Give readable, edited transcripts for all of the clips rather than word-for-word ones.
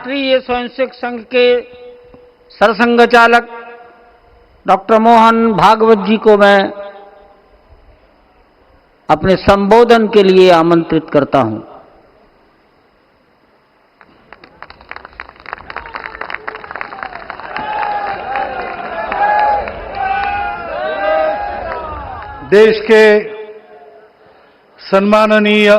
राष्ट्रीय स्वयंसेवक संघ के सरसंघ चालक डॉक्टर मोहन भागवत जी को मैं अपने संबोधन के लिए आमंत्रित करता हूं। देश के सम्माननीय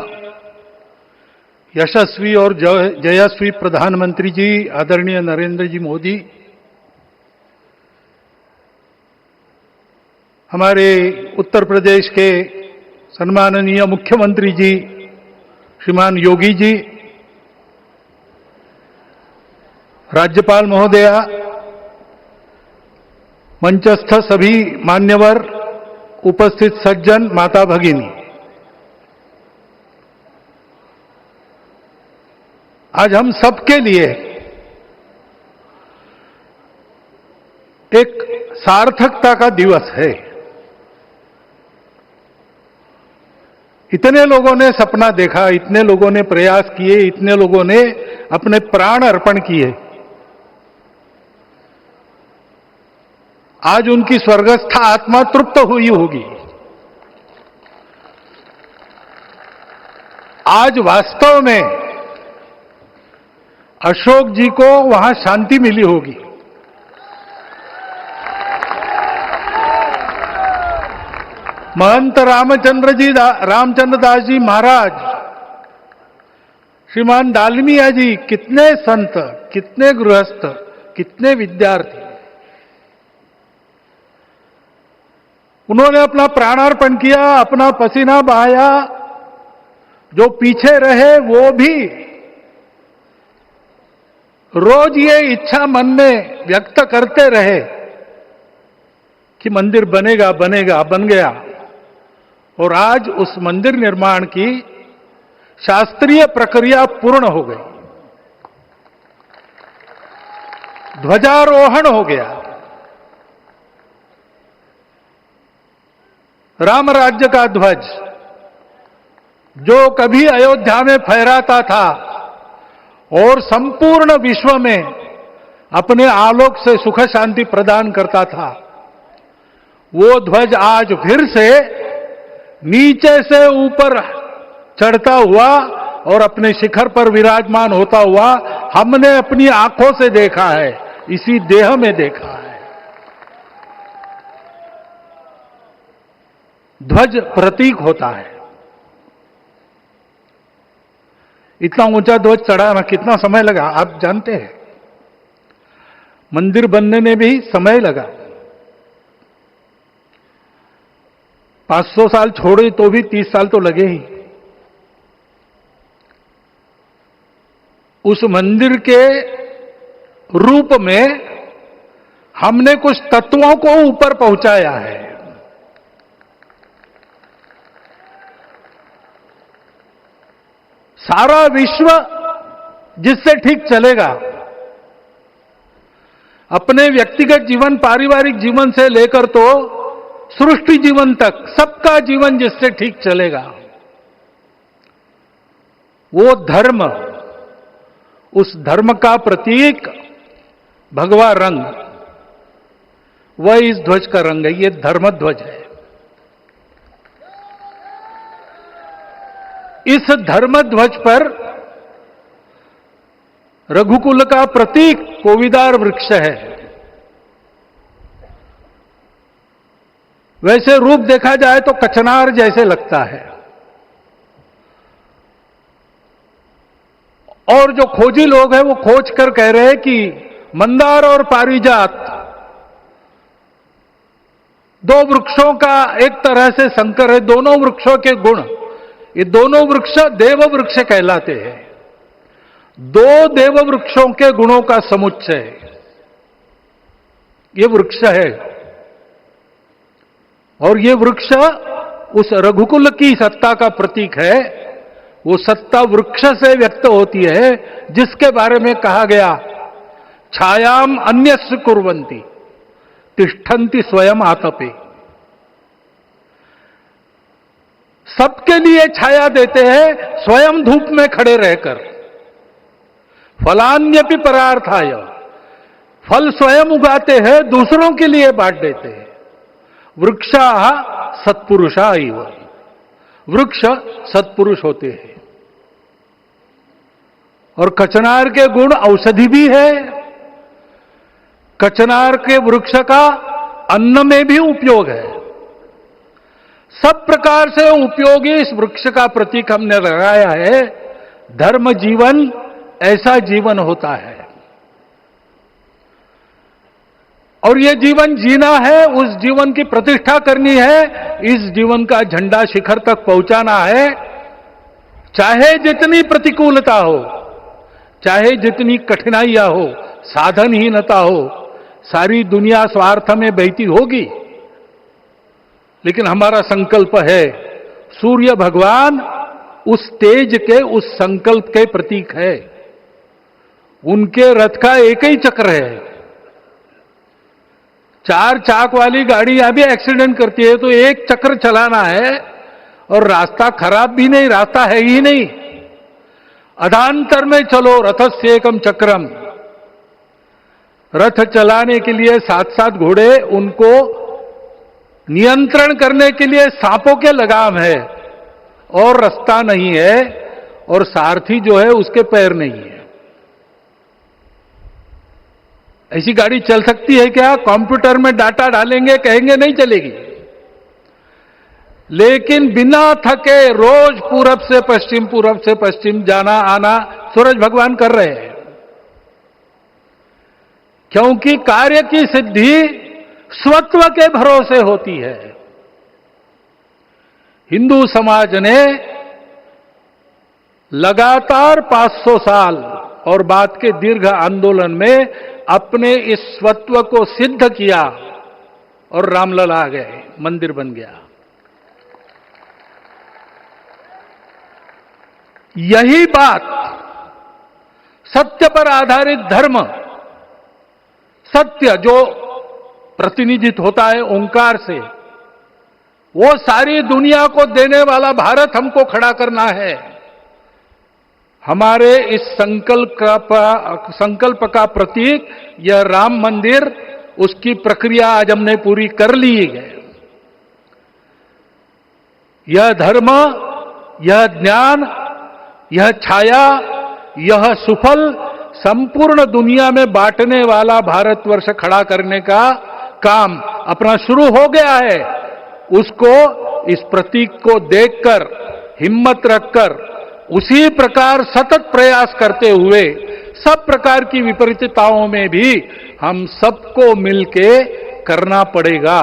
यशस्वी और जयस्वी प्रधानमंत्री जी आदरणीय नरेंद्र जी मोदी, हमारे उत्तर प्रदेश के सम्माननीय मुख्यमंत्री जी श्रीमान योगी जी, राज्यपाल महोदया, मंचस्थ सभी मान्यवर, उपस्थित सज्जन, माता भगिनी, आज हम सबके लिए एक सार्थकता का दिवस है। इतने लोगों ने सपना देखा, इतने लोगों ने प्रयास किए, इतने लोगों ने अपने प्राण अर्पण किए। आज उनकी स्वर्गस्थ आत्मा तृप्त हुई होगी। आज वास्तव में अशोक जी को वहां शांति मिली होगी। महंत रामचंद्र दास जी महाराज, श्रीमान डालमिया जी, कितने संत, कितने गृहस्थ, कितने विद्यार्थी, उन्होंने अपना प्राणार्पण किया, अपना पसीना बहाया। जो पीछे रहे वो भी रोज ये इच्छा मन में व्यक्त करते रहे कि मंदिर बनेगा बनेगा, बन गया। और आज उस मंदिर निर्माण की शास्त्रीय प्रक्रिया पूर्ण हो गई, ध्वजारोहण हो गया। राम राज्य का ध्वज जो कभी अयोध्या में फहराता था और संपूर्ण विश्व में अपने आलोक से सुख शांति प्रदान करता था, वो ध्वज आज फिर से नीचे से ऊपर चढ़ता हुआ और अपने शिखर पर विराजमान होता हुआ हमने अपनी आंखों से देखा है, इसी देह में देखा है। ध्वज प्रतीक होता है। इतना ऊंचा ध्वज चढ़ाना कितना समय लगा आप जानते हैं। मंदिर बनने में भी समय लगा, 500 साल छोड़े तो भी 30 साल तो लगे ही। उस मंदिर के रूप में हमने कुछ तत्वों को ऊपर पहुंचाया है। सारा विश्व जिससे ठीक चलेगा, अपने व्यक्तिगत जीवन, पारिवारिक जीवन से लेकर तो सृष्टि जीवन तक सबका जीवन जिससे ठीक चलेगा, वो धर्म, उस धर्म का प्रतीक भगवा रंग, वह इस ध्वज का रंग है। ये धर्म ध्वज है। इस धर्म ध्वज पर रघुकुल का प्रतीक कोविदार वृक्ष है। वैसे रूप देखा जाए तो कचनार जैसे लगता है। और जो खोजी लोग हैं वो खोज कर कह रहे हैं कि मंदार और पारिजात दो वृक्षों का एक तरह से संकर है। दोनों वृक्षों के गुण, ये दोनों वृक्ष देव वृक्ष कहलाते हैं। दो देव वृक्षों के गुणों का समुच्चय ये वृक्ष है। और ये वृक्ष उस रघुकुल की सत्ता का प्रतीक है। वो सत्ता वृक्ष से व्यक्त होती है, जिसके बारे में कहा गया, छायाम अन्यस्य कुर्वन्ति तिष्ठन्ति स्वयं आतपे। सबके लिए छाया देते हैं, स्वयं धूप में खड़े रहकर। फलान्यपि परार्थाय, फल स्वयं उगाते हैं, दूसरों के लिए बांट देते हैं। वृक्षाः सत्पुरुषा इव, वृक्ष सत्पुरुष होते हैं। और कचनार के गुण औषधि भी है। कचनार के वृक्ष का अन्न में भी उपयोग है। सब प्रकार से उपयोगी इस वृक्ष का प्रतीक हमने लगाया है। धर्म जीवन ऐसा जीवन होता है, और ये जीवन जीना है, उस जीवन की प्रतिष्ठा करनी है, इस जीवन का झंडा शिखर तक पहुंचाना है। चाहे जितनी प्रतिकूलता हो, चाहे जितनी कठिनाइयां हो, साधनहीनता हो, सारी दुनिया स्वार्थ में बहती होगी, लेकिन हमारा संकल्प है। सूर्य भगवान उस तेज के, उस संकल्प के प्रतीक है। उनके रथ का एक ही चक्र है। 4 चाक वाली गाड़ियां भी एक्सीडेंट करती है तो एक चक्र चलाना है, और रास्ता खराब भी नहीं, रास्ता है ही नहीं। अधांतर में चलो रथस्य एकम चक्रम। रथ चलाने के लिए 7-7 घोड़े, उनको नियंत्रण करने के लिए सांपों के लगाम है, और रास्ता नहीं है, और सारथी जो है उसके पैर नहीं है। ऐसी गाड़ी चल सकती है क्या? कंप्यूटर में डाटा डालेंगे, कहेंगे नहीं चलेगी। लेकिन बिना थके रोज पूरब से पश्चिम, पूरब से पश्चिम जाना आना सूरज भगवान कर रहे हैं। क्योंकि कार्य की सिद्धि स्वत्व के भरोसे होती है। हिंदू समाज ने लगातार 500 साल और बाद के दीर्घ आंदोलन में अपने इस स्वत्व को सिद्ध किया, और रामलला आ गए, मंदिर बन गया। यही बात सत्य पर आधारित धर्म, सत्य जो प्रतिनिधित्व होता है ओंकार से, वो सारी दुनिया को देने वाला भारत हमको खड़ा करना है। हमारे इस संकल्प का प्रतीक यह राम मंदिर, उसकी प्रक्रिया आज हमने पूरी कर ली है। यह धर्म, यह ज्ञान, यह छाया, यह सुफल संपूर्ण दुनिया में बांटने वाला भारतवर्ष खड़ा करने का काम अपना शुरू हो गया है। उसको, इस प्रतीक को देखकर, हिम्मत रखकर, उसी प्रकार सतत प्रयास करते हुए सब प्रकार की विपरीतताओं में भी हम सबको मिलके करना पड़ेगा।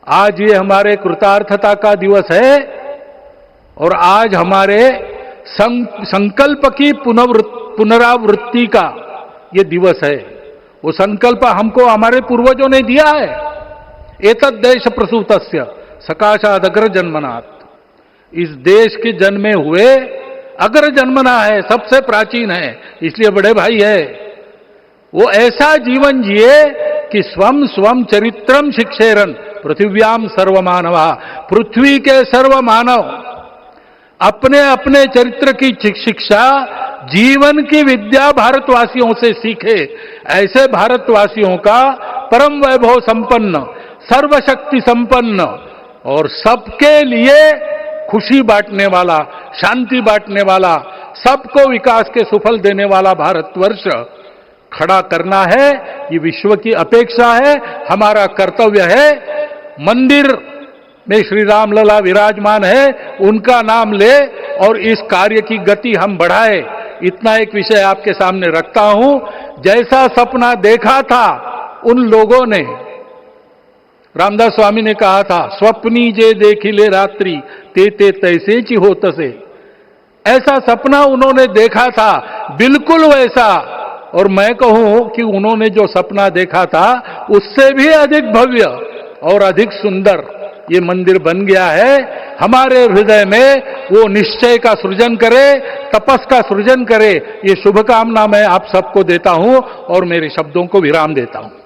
आज ये हमारे कृतार्थता का दिवस है, और आज हमारे संकल्प की पुनरावृत्ति का ये दिवस है। वो संकल्प हमको हमारे पूर्वजों ने दिया है। एतद् देश प्रसूतस्य सकाशाद अग्र जन्मनात्। इस देश के जन्मे हुए अग्र जन्मना है, सबसे प्राचीन है, इसलिए बड़े भाई है। वो ऐसा जीवन जिए कि स्वम स्वम चरित्रम शिक्षेरन पृथिव्याम सर्वमानवा। पृथ्वी के सर्व मानव अपने अपने चरित्र की शिक्षा, जीवन की विद्या भारतवासियों से सीखे। ऐसे भारतवासियों का परम वैभव संपन्न, सर्वशक्ति संपन्न और सबके लिए खुशी बांटने वाला, शांति बांटने वाला, सबको विकास के सुफल देने वाला भारतवर्ष खड़ा करना है। ये विश्व की अपेक्षा है, हमारा कर्तव्य है। मंदिर में श्री रामलला विराजमान है, उनका नाम ले और इस कार्य की गति हम बढ़ाए। इतना एक विषय आपके सामने रखता हूं। जैसा सपना देखा था उन लोगों ने, रामदास स्वामी ने कहा था, स्वप्नी जे देखिले रात्रि ते ते तैसे ची हो तसे। ऐसा सपना उन्होंने देखा था, बिल्कुल वैसा। और मैं कहूं कि उन्होंने जो सपना देखा था उससे भी अधिक भव्य और अधिक सुंदर ये मंदिर बन गया है। हमारे हृदय में वो निश्चय का सृजन करे, तपस का सृजन करे। ये शुभकामना मैं आप सबको देता हूं और मेरे शब्दों को विराम देता हूं।